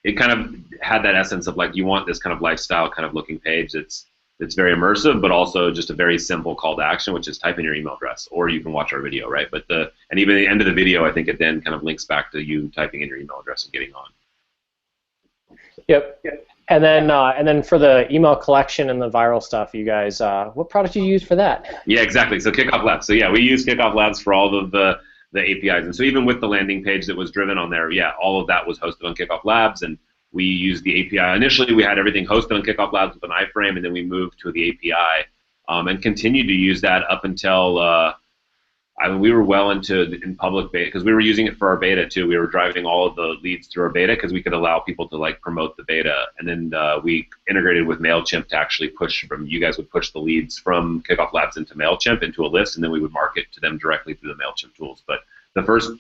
it kind of had that essence of like you want this kind of lifestyle kind of looking page. It's very immersive, but also just a very simple call to action, which is type in your email address, or you can watch our video, right? And even at the end of the video, I think it then kind of links back to you typing in your email address and getting on. Yep. And then for the email collection and the viral stuff, you guys, what product did you use for that? Yeah, exactly. So KickoffLabs. So yeah, we use KickoffLabs for all of the APIs, and so even with the landing page that was driven on there, yeah, all of that was hosted on KickoffLabs, and we used the API. Initially, we had everything hosted on KickoffLabs with an iframe, and then we moved to the API and continued to use that up until we were well in public beta, because we were using it for our beta too. We were driving all of the leads through our beta because we could allow people to like promote the beta, and then we integrated with MailChimp to actually you guys would push the leads from KickoffLabs into MailChimp into a list, and then we would market to them directly through the MailChimp tools. But the first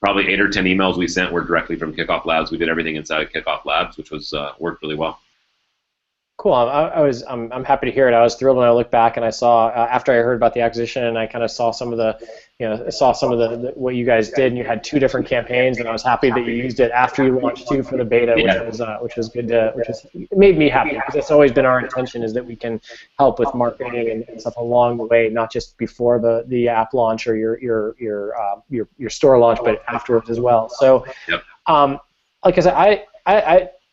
probably 8 or 10 emails we sent were directly from KickoffLabs. We did everything inside of KickoffLabs, which was worked really well. Cool. I'm happy to hear it. I was thrilled when I looked back and I saw after I heard about the acquisition, and I kind of saw some of the what you guys did, and you had 2 different campaigns, and I was happy that you used it after you launched too for the beta, which was good it made me happy, because that's always been our intention, is that we can help with marketing and stuff along the way, not just before the app launch or your store launch, but afterwards as well. So, like I said,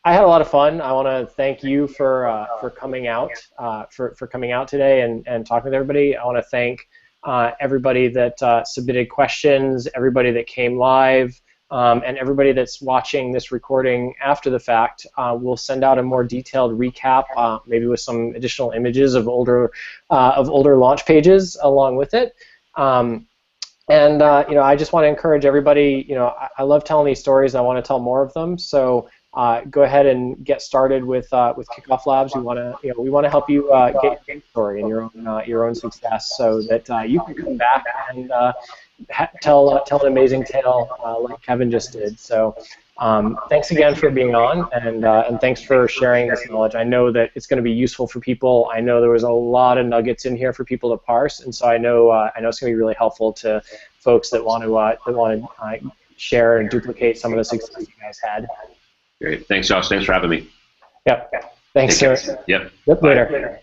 I had a lot of fun. I want to thank you for coming out for coming out today and talking with everybody. I want to thank everybody that submitted questions, everybody that came live, and everybody that's watching this recording after the fact. We'll send out a more detailed recap, maybe with some additional images of older launch pages along with it. I just want to encourage everybody. I love telling these stories. I want to tell more of them. So. Go ahead and get started with KickoffLabs. We want to help you get your story and your own success, so that you can come back and tell an amazing tale like Kevin just did. So thanks again for being on, and thanks for sharing this knowledge. I know that it's going to be useful for people. I know there was a lot of nuggets in here for people to parse, and so I know it's going to be really helpful to folks that want to share and duplicate some of the success you guys had. Great. Thanks, Josh. Thanks for having me. Yep. Thanks, sir. Yep. Later.